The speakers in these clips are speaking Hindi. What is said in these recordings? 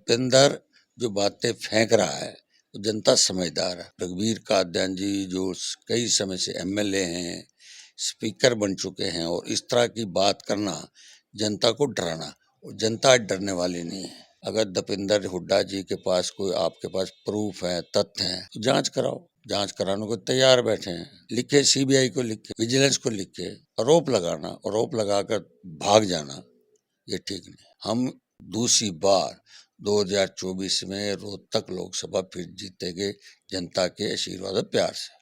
दीपेंद्र जो बातें फेंक रहा है वो जनता समझदार है। रघुवीर कादियान जी जो कई समय से एमएलए हैं, स्पीकर बन चुके हैं, और इस तरह की बात करना जनता को डराना, और जनता डरने वाली नहीं है। अगर दीपेंद्र हुड्डा जी के पास कोई आपके पास प्रूफ है, तथ्य हैं, तो जांच कराओ। जांच कराने को तैयार बैठे हैं। लिखे, सीबीआई को लिखे, विजिलेंस को लिखे। आरोप लगाना, आरोप लगाकर भाग जाना, ये ठीक नहीं। हम दूसरी बार 2024 में रोहतक लोकसभा फिर जीतेंगे जनता के आशीर्वाद और प्यार से।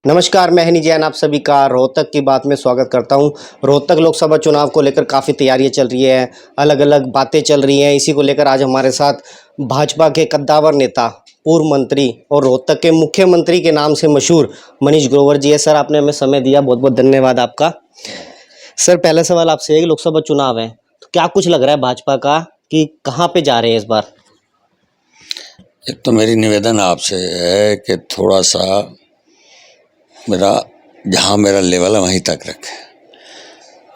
नमस्कार, मैं हनी जैन आप सभी का रोहतक की बात में स्वागत करता हूं। रोहतक लोकसभा चुनाव को लेकर काफ़ी तैयारियां चल रही है, अलग अलग बातें चल रही हैं। इसी को लेकर आज हमारे साथ भाजपा के कद्दावर नेता, पूर्व मंत्री और रोहतक के मुख्यमंत्री के नाम से मशहूर मनीष ग्रोवर जी है। सर, आपने हमें समय दिया, बहुत बहुत धन्यवाद आपका। सर, पहला सवाल आपसे है, लोकसभा चुनाव है तो क्या कुछ लग रहा है भाजपा का कि कहाँ पे जा रहे हैं इस बार? एक तो मेरी निवेदन आपसे है कि थोड़ा सा जहाँ मेरा लेवल है वहीं तक रखें।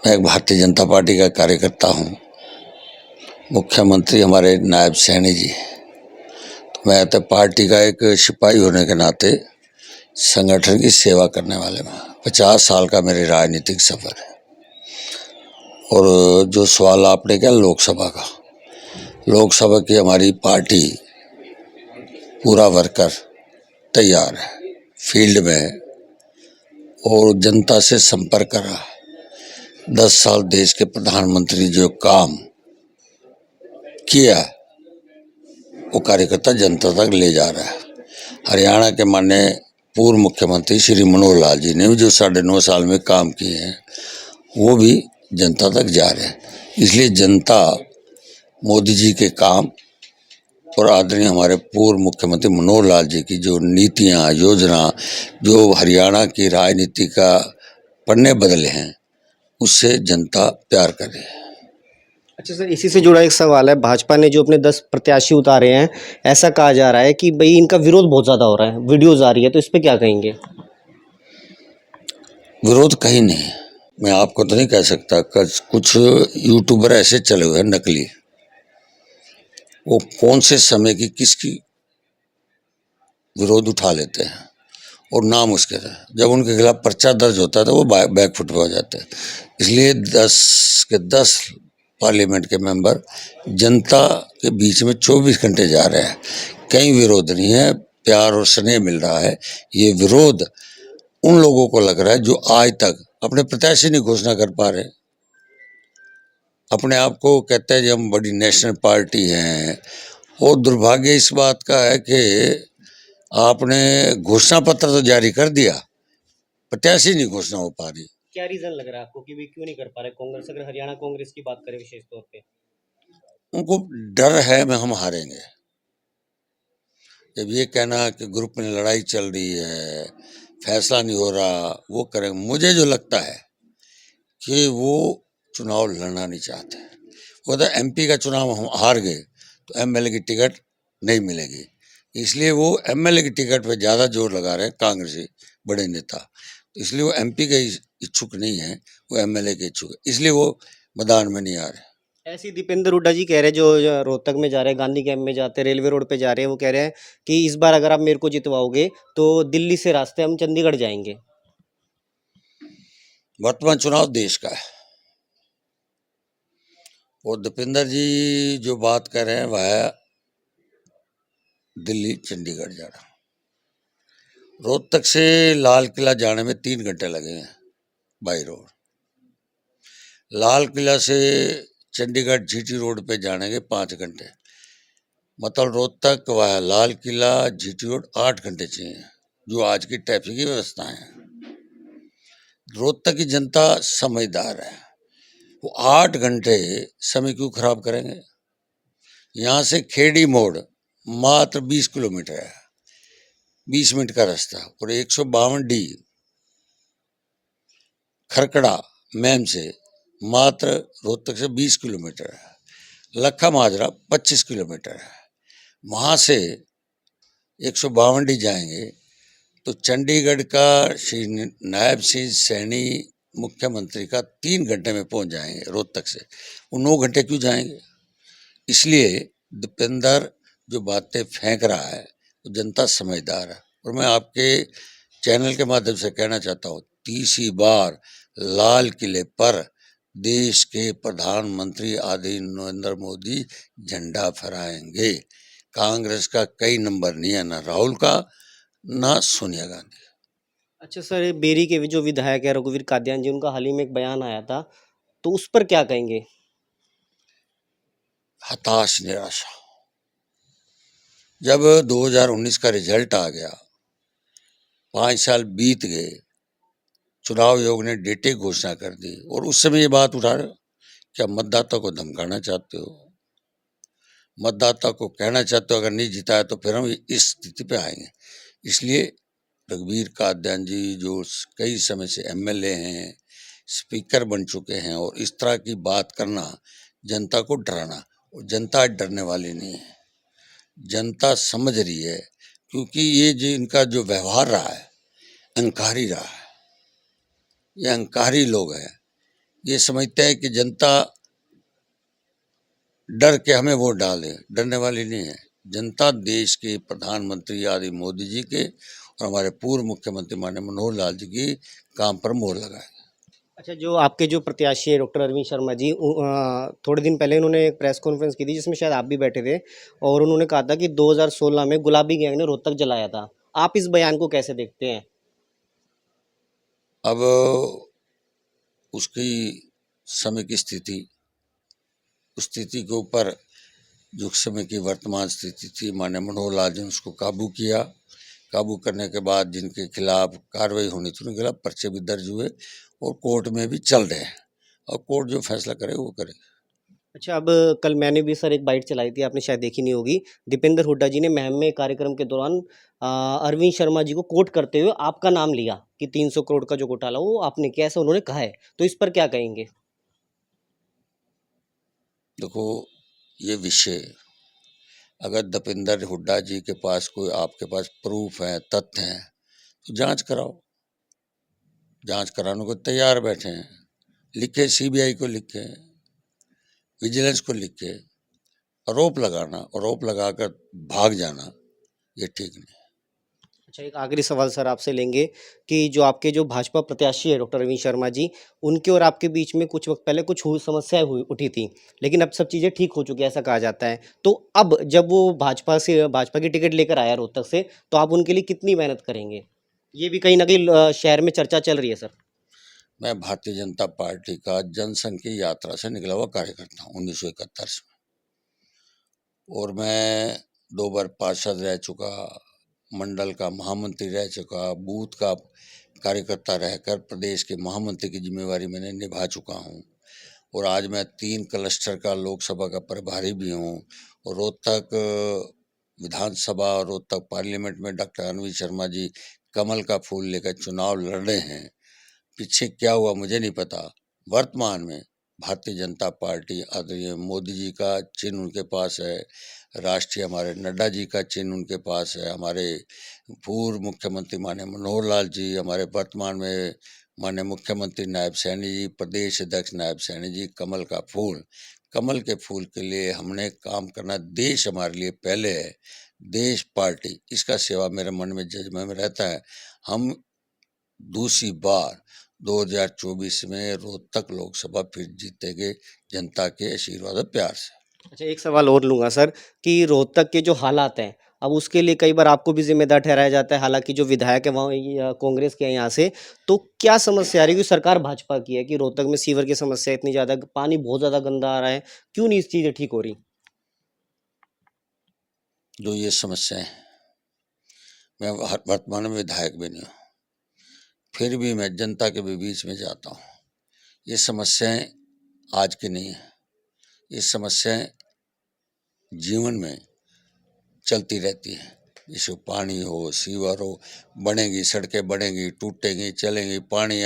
मैं एक भारतीय जनता पार्टी का कार्यकर्ता हूँ। मुख्यमंत्री हमारे नायब सैनी जी, तो मैं तो पार्टी का एक सिपाही होने के नाते संगठन की सेवा करने वाले में 50 साल का मेरे राजनीतिक सफर है। और जो सवाल आपने किया लोकसभा की हमारी पार्टी पूरा वर्कर तैयार है, फील्ड में है और जनता से संपर्क कर रहा है। 10 साल देश के प्रधानमंत्री जो काम किया वो कार्यकर्ता जनता तक ले जा रहा है। हरियाणा के माननीय पूर्व मुख्यमंत्री श्री मनोहर लाल जी ने भी जो 9.5 साल में काम किए हैं वो भी जनता तक जा रहे हैं। इसलिए जनता मोदी जी के काम और आदरणीय हमारे पूर्व मुख्यमंत्री मनोहर लाल जी की जो नीतियाँ, योजना, जो हरियाणा की राजनीति का पन्ने बदले हैं, उससे जनता प्यार कर रही है। अच्छा सर, इसी से जुड़ा एक सवाल है। भाजपा ने जो अपने 10 प्रत्याशी उतारे हैं, ऐसा कहा जा रहा है कि भाई इनका विरोध बहुत ज़्यादा हो रहा है, वीडियोज़ आ रही है, तो इस पे क्या कहेंगे? विरोध कहीं नहीं है। मैं आपको तो नहीं कह सकता। कुछ यूट्यूबर ऐसे चले हुए हैं नकली, वो कौन से समय की किसकी विरोध उठा लेते हैं और नाम उसके था, जब उनके खिलाफ पर्चा दर्ज होता है तो वो बैकफुट पे हो जाते हैं। इसलिए 10 के 10 पार्लियामेंट के मेंबर जनता के बीच में 24 घंटे जा रहे हैं। कहीं विरोध नहीं है, प्यार और स्नेह मिल रहा है। ये विरोध उन लोगों को लग रहा है जो आज तक अपने प्रत्याशी नहीं घोषणा कर पा रहे। अपने आप को कहते हैं कि हम बड़ी नेशनल पार्टी हैं, और दुर्भाग्य इस बात का है कि आपने घोषणा पत्र तो जारी कर दिया, प्रत्याशी नहीं घोषणा हो पा रही। क्या रीज़न लग रहा है आपको कि वे क्यों नहीं कर पा रहे कांग्रेस? अगर हरियाणा कांग्रेस की बात करें विशेष तौर पे, उनको डर है मैं हम हारेंगे। जब ये कहना कि ग्रुप में लड़ाई चल रही है, फैसला नहीं हो रहा, वो करेंगे। मुझे जो लगता है कि वो चुनाव लड़ना नहीं चाहते। वो तो एमपी का चुनाव हम हार गए तो एमएलए की टिकट नहीं मिलेगी, इसलिए वो एमएलए की टिकट पे ज़्यादा जोर लगा रहे हैं कांग्रेसी बड़े नेता। इसलिए वो एमपी के इच्छुक नहीं है, वो एमएलए के इच्छुक है, इसलिए वो मैदान में नहीं आ रहे। ऐसे ही दीपेंद्र हुड्डा जी कह रहे हैं, जो रोहतक में जा रहे हैं, गांधी कैंप में जाते हैं, रेलवे रोड पे जा रहे हैं, वो कह रहे हैं कि इस बार अगर आप मेरे को जितवाओगे तो दिल्ली से रास्ते हम चंडीगढ़ जाएंगे। वर्तमान चुनाव देश का है और दीपेंद्र जी जो बात कर रहे हैं वह दिल्ली चंडीगढ़ जा रहा। रोहतक से लाल किला जाने में 3 घंटे लगे हैं बाई रोड। लाल किला से चंडीगढ़ जीटी रोड पे जाने के 5 घंटे, मतलब रोहतक वह लाल किला जीटी रोड 8 घंटे चाहिए, जो आज की ट्रैफिक की व्यवस्था है। रोहतक की जनता समझदार है, वो 8 घंटे समय क्यों खराब करेंगे। यहाँ से खेड़ी मोड़ मात्र 20 किलोमीटर है, 20 मिनट का रास्ता, और 152D खरकड़ा मैम से मात्र रोहतक से 20 किलोमीटर है। लखा माजरा 25 किलोमीटर है। वहाँ से 152D जाएंगे तो चंडीगढ़ का श्री नायब सिंह सैनी मुख्यमंत्री का 3 घंटे में पहुंच जाएंगे रोहतक से। वो 9 घंटे क्यों जाएंगे? इसलिए दीपेंद्र जो बातें फेंक रहा है वो जनता समझदार है। और मैं आपके चैनल के माध्यम से कहना चाहता हूँ, तीसरी बार लाल किले पर देश के प्रधानमंत्री आदि नरेंद्र मोदी झंडा फहराएंगे। कांग्रेस का कई नंबर नहीं है, ना राहुल का ना सोनिया गांधी। अच्छा सर, ये बेरी के जो विधायक है रघुवीर कादियान जी, उनका हाल ही में एक बयान आया था, तो उस पर क्या कहेंगे? हताश, निराशा। जब 2019 का रिजल्ट आ गया, 5 साल बीत गए, चुनाव आयोग ने डेटे घोषणा कर दी और उस समय ये बात उठा रहे हो, क्या मतदाता को धमकाना चाहते हो? मतदाता को कहना चाहते हो अगर नहीं जिताया तो फिर हम इस स्थिति पे आएंगे। इसलिए रघुवीर कादियान जी जो कई समय से एमएलए हैं, स्पीकर बन चुके हैं, और इस तरह की बात करना जनता को डराना, और जनता डरने वाली नहीं है, जनता समझ रही है। क्योंकि ये जो इनका जो व्यवहार रहा है, अहंकारी रहा है, ये अहंकारी लोग हैं। ये समझते हैं कि जनता डर के हमें वोट डाले, डरने वाली नहीं है। जनता देश के प्रधानमंत्री आदि मोदी जी के और हमारे पूर्व मुख्यमंत्री माननीय मनोहर लाल जी की काम पर मोहर लगाए। अच्छा, जो आपके जो प्रत्याशी है डॉक्टर अरविंद शर्मा जी, थोड़े दिन पहले उन्होंने एक प्रेस कॉन्फ्रेंस की थी जिसमें शायद आप भी बैठे थे, और उन्होंने कहा था कि 2016 में गुलाबी गैंग ने रोहतक जलाया था। आप इस बयान को कैसे देखते हैं? अब उसकी समय की स्थिति, उस स्थिति के ऊपर जो समय की वर्तमान स्थिति थी, माननीय मनोहर लाल जी ने उसको काबू किया। काबू करने के बाद जिनके खिलाफ कार्रवाई होनी थी उनके खिलाफ पर्चे भी दर्ज हुए और कोर्ट में भी चल रहे हैं, और कोर्ट जो फैसला करे वो करे। अच्छा, अब कल मैंने भी सर एक बाइट चलाई थी, आपने शायद देखी नहीं होगी। दीपेंद्र हुड्डा जी ने महम में कार्यक्रम के दौरान अरविंद शर्मा जी को कोट करते हुए आपका नाम लिया कि 300 करोड़ का जो घोटाला वो आपने किया, ऐसा उन्होंने कहा है। तो इस पर क्या कहेंगे? देखो, ये विषय अगर दीपेंद्र हुड्डा जी के पास कोई आपके पास प्रूफ है, तथ्य हैं, तो जांच कराओ। जांच कराने को तैयार बैठे हैं, लिखे, सीबीआई को लिखे, विजिलेंस को लिखे। आरोप लगाना, आरोप लगाकर भाग जाना, ये ठीक नहीं। अच्छा, एक आखिरी सवाल सर आपसे लेंगे कि जो आपके जो भाजपा प्रत्याशी है डॉक्टर अरविंद शर्मा जी, उनके और आपके बीच में कुछ वक्त पहले कुछ समस्याएं हुई उठी थी, लेकिन अब सब चीज़ें ठीक हो चुकी है ऐसा कहा जाता है। तो अब जब वो भाजपा की टिकट लेकर आया रोहतक से, तो आप उनके लिए कितनी मेहनत करेंगे? ये भी कहीं ना कहीं शहर में चर्चा चल रही है सर। मैं भारतीय जनता पार्टी का जनसंघ की यात्रा से निकला हुआ कार्यकर्ता हूँ 1971 से, और मैं 2 बार पार्षद रह चुका, मंडल का महामंत्री रह चुका, बूथ का कार्यकर्ता रहकर प्रदेश के महामंत्री की जिम्मेवारी मैंने निभा चुका हूँ, और आज मैं 3 क्लस्टर का लोकसभा का प्रभारी भी हूँ। और रोहतक विधानसभा और रोहतक पार्लियामेंट में डॉक्टर अरविंद शर्मा जी कमल का फूल लेकर चुनाव लड़ रहे हैं। पीछे क्या हुआ मुझे नहीं पता। वर्तमान में भारतीय जनता पार्टी आदरणीय मोदी जी का चिन्ह उनके पास है, राष्ट्रीय हमारे नड्डा जी का चिन्ह उनके पास है, हमारे पूर्व मुख्यमंत्री माननीय मनोहर लाल जी, हमारे वर्तमान में माननीय मुख्यमंत्री नायब सैनी जी, प्रदेश अध्यक्ष नायब सैनी जी, कमल का फूल। कमल के फूल के लिए हमने काम करना, देश हमारे लिए पहले है, देश पार्टी इसका सेवा मेरे मन में जज्बे में रहता है। हम दूसरी बार 2024 में रोहतक लोकसभा फिर जीतेंगे, जनता के आशीर्वाद और प्यार से। अच्छा, एक सवाल और लूँगा सर कि रोहतक के जो हालात हैं, अब उसके लिए कई बार आपको भी ज़िम्मेदार ठहराया जाता है, हालाँकि जो विधायक है वहाँ कांग्रेस के हैं यहाँ से, तो क्या समस्या आ रही है? क्योंकि सरकार भाजपा की है कि रोहतक में सीवर की समस्या इतनी ज़्यादा, पानी बहुत ज़्यादा गंदा आ रहा है, क्यों नहीं इस चीज़ें ठीक हो रही? जो ये समस्याएं, मैं वर्तमान में विधायक भी नहीं हूँ, फिर भी मैं जनता के भी बीच में जाता हूँ। ये समस्याएं आज की नहीं है, ये समस्याएं जीवन में चलती रहती हैं। जैसे पानी हो, सीवर हो, बनेंगी सड़कें, बनेंगी, टूटेंगी, चलेंगी, पानी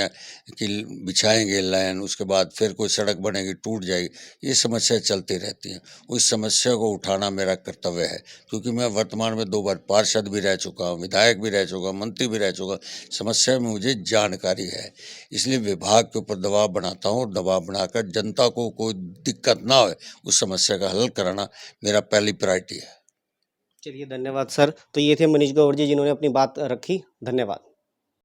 की बिछाएंगे लाइन, उसके बाद फिर कोई सड़क बनेगी, टूट जाएगी। ये समस्या चलती रहती हैं। उस समस्या को उठाना मेरा कर्तव्य है, क्योंकि मैं वर्तमान में 2 बार पार्षद भी रह चुका हूँ, विधायक भी रह चुका, मंत्री भी रह चुका। समस्या में मुझे जानकारी है, इसलिए विभाग के ऊपर दबाव बनाता हूँ, और दबाव बनाकर जनता को कोई दिक्कत ना हो उस समस्या का हल कराना मेरा पहली प्रायोरिटी है। चलिए धन्यवाद सर। तो ये थे मनीष गौर जी जिन्होंने अपनी बात रखी। धन्यवाद।